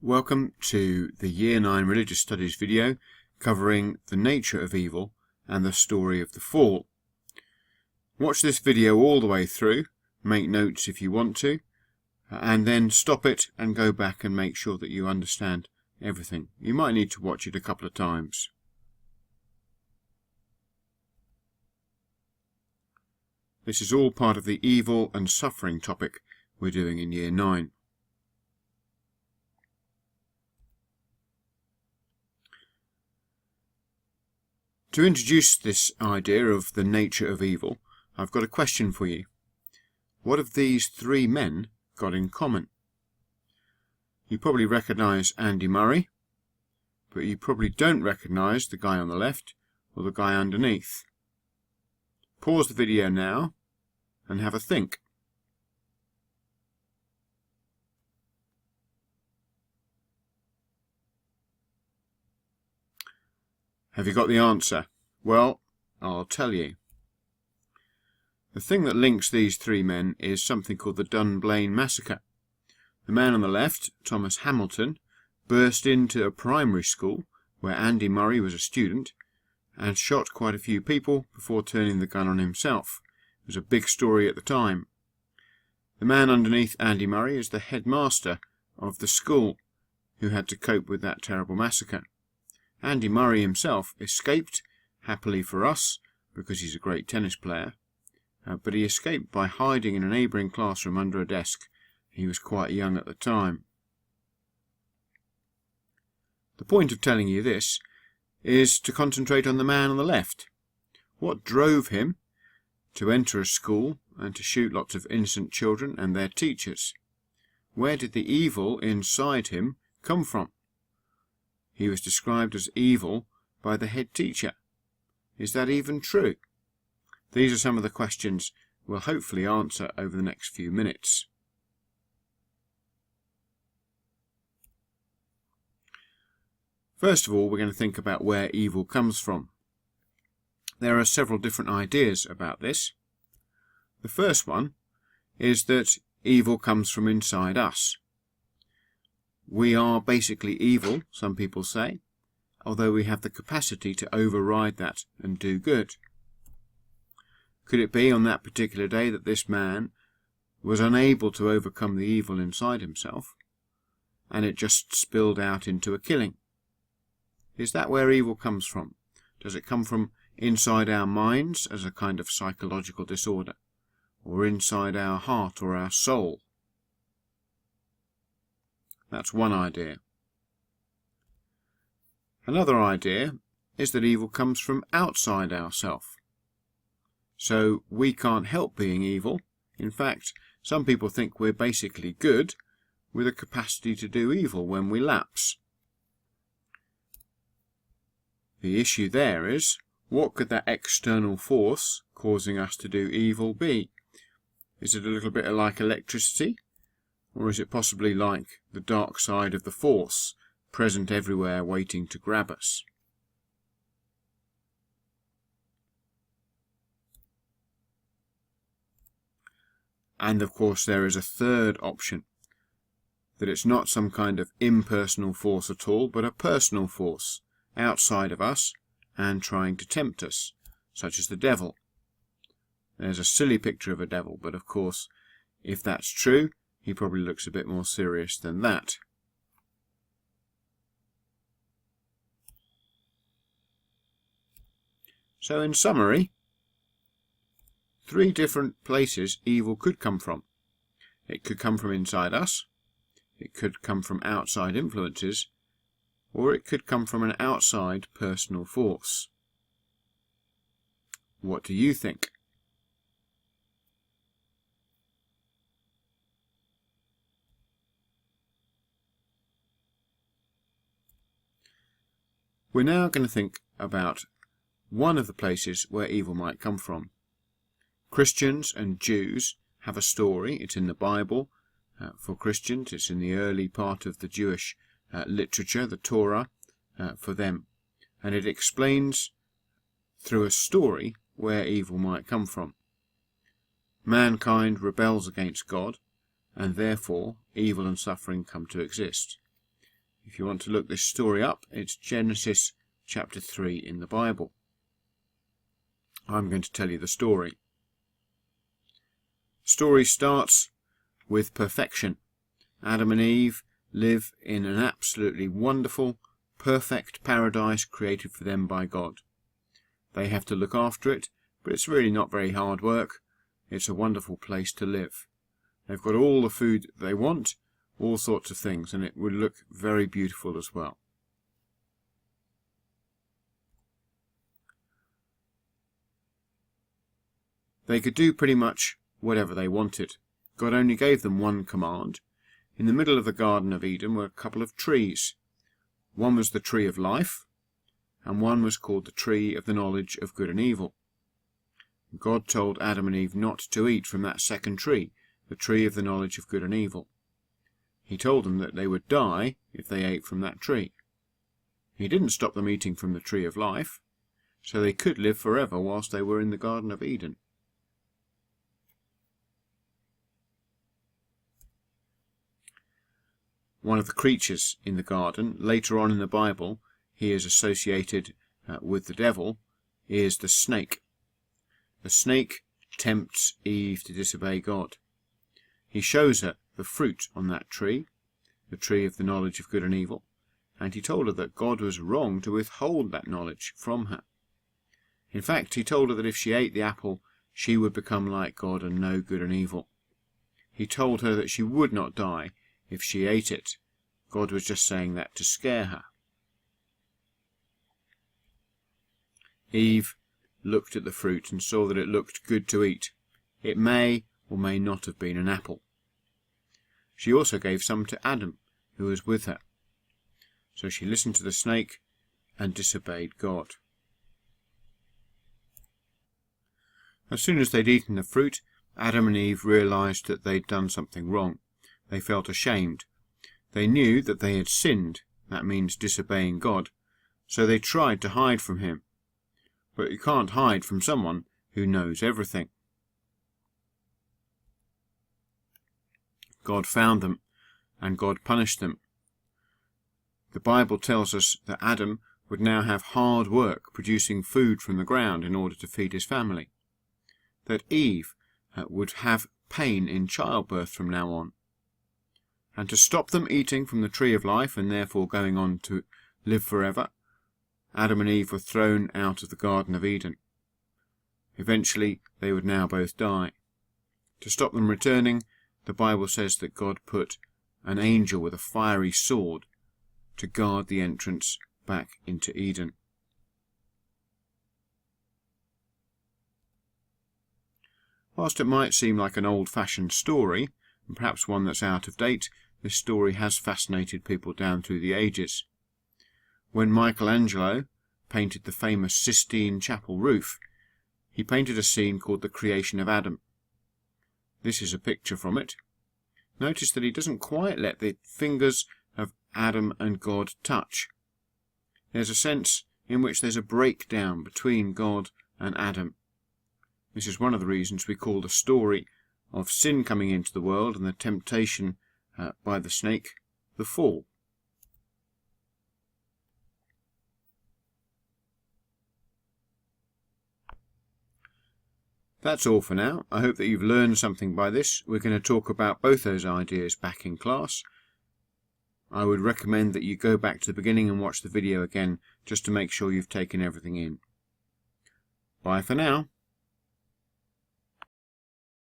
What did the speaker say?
Welcome to the Year 9 Religious Studies video covering the nature of evil and the story of the fall. Watch this video all the way through, make notes if you want to, and then stop it and go back and make sure that you understand everything. You might need to watch it a couple of times. This is all part of the evil and suffering topic we're doing in Year 9. To introduce this idea of the nature of evil, I've got a question for you. What have these three men got in common? You probably recognise Andy Murray, but you probably don't recognise the guy on the left or the guy underneath. Pause the video now and have a think. Have you got the answer? Well, I'll tell you. The thing that links these three men is something called the Dunblane Massacre. The man on the left, Thomas Hamilton, burst into a primary school where Andy Murray was a student and shot quite a few people before turning the gun on himself. It was a big story at the time. The man underneath Andy Murray is the headmaster of the school who had to cope with that terrible massacre. Andy Murray himself escaped, happily for us, because he's a great tennis player, but he escaped by hiding in a neighbouring classroom under a desk. He was quite young at the time. The point of telling you this is to concentrate on the man on the left. What drove him to enter a school and to shoot lots of innocent children and their teachers? Where did the evil inside him come from? He was described as evil by the head teacher. Is that even true? These are some of the questions we'll hopefully answer over the next few minutes. First of all, we're going to think about where evil comes from. There are several different ideas about this. The first one is that evil comes from inside us. We are basically evil, some people say, although we have the capacity to override that and do good. Could it be on that particular day that this man was unable to overcome the evil inside himself, and it just spilled out into a killing? Is that where evil comes from? Does it come from inside our minds as a kind of psychological disorder, or inside our heart or our soul? That's one idea. Another idea is that evil comes from outside ourselves. So we can't help being evil. In fact, some people think we're basically good with a capacity to do evil when we lapse. The issue there is, what could that external force causing us to do evil be? Is it a little bit like electricity? Or is it possibly like the dark side of the force, present everywhere waiting to grab us? And of course there is a third option, that it's not some kind of impersonal force at all, but a personal force outside of us and trying to tempt us, such as the devil. There's a silly picture of a devil, but of course, if that's true, he probably looks a bit more serious than that. So in summary, three different places evil could come from. It could come from inside us, it could come from outside influences, or it could come from an outside personal force. What do you think? We're now going to think about one of the places where evil might come from. Christians and Jews have a story. It's in the Bible. For Christians, it's in the early part of the Jewish literature, the Torah, for them. And it explains through a story where evil might come from. Mankind rebels against God, and therefore evil and suffering come to exist. If you want to look this story up, it's Genesis chapter 3 in the Bible. I'm going to tell you the story. The story starts with perfection. Adam and Eve live in an absolutely wonderful, perfect paradise created for them by God. They have to look after it, but it's really not very hard work. It's a wonderful place to live. They've got all the food that they want, all sorts of things, and it would look very beautiful as well. They could do pretty much whatever they wanted. God only gave them one command. In the middle of the Garden of Eden were a couple of trees. One was the tree of life, and one was called the tree of the knowledge of good and evil. God told Adam and Eve not to eat from that second tree, the tree of the knowledge of good and evil. He told them that they would die if they ate from that tree. He didn't stop them eating from the tree of life, so they could live forever whilst they were in the Garden of Eden. One of the creatures in the garden, later on in the Bible, he is associated with the devil, is the snake. The snake tempts Eve to disobey God. He shows her the fruit on that tree, the tree of the knowledge of good and evil, and he told her that God was wrong to withhold that knowledge from her. In fact, he told her that if she ate the apple, she would become like God and know good and evil. He told her that she would not die if she ate it. God was just saying that to scare her. Eve looked at the fruit and saw that it looked good to eat. It may or may not have been an apple. She also gave some to Adam, who was with her. So she listened to the snake and disobeyed God. As soon as they'd eaten the fruit, Adam and Eve realized that they'd done something wrong. They felt ashamed. They knew that they had sinned, that means disobeying God, so they tried to hide from him. But you can't hide from someone who knows everything. God found them, and God punished them. The Bible tells us that Adam would now have hard work producing food from the ground in order to feed his family. That Eve would have pain in childbirth from now on. And to stop them eating from the tree of life and therefore going on to live forever, Adam and Eve were thrown out of the Garden of Eden. Eventually, they would now both die. To stop them returning, the Bible says that God put an angel with a fiery sword to guard the entrance back into Eden. Whilst it might seem like an old-fashioned story, and perhaps one that's out of date, this story has fascinated people down through the ages. When Michelangelo painted the famous Sistine Chapel roof, he painted a scene called the creation of Adam. This is a picture from it. Notice that he doesn't quite let the fingers of Adam and God touch. There's a sense in which there's a breakdown between God and Adam. This is one of the reasons we call the story of sin coming into the world and the temptation by the snake the fall. That's all for now. I hope that you've learned something by this. We're going to talk about both those ideas back in class. I would recommend that you go back to the beginning and watch the video again just to make sure you've taken everything in. Bye for now.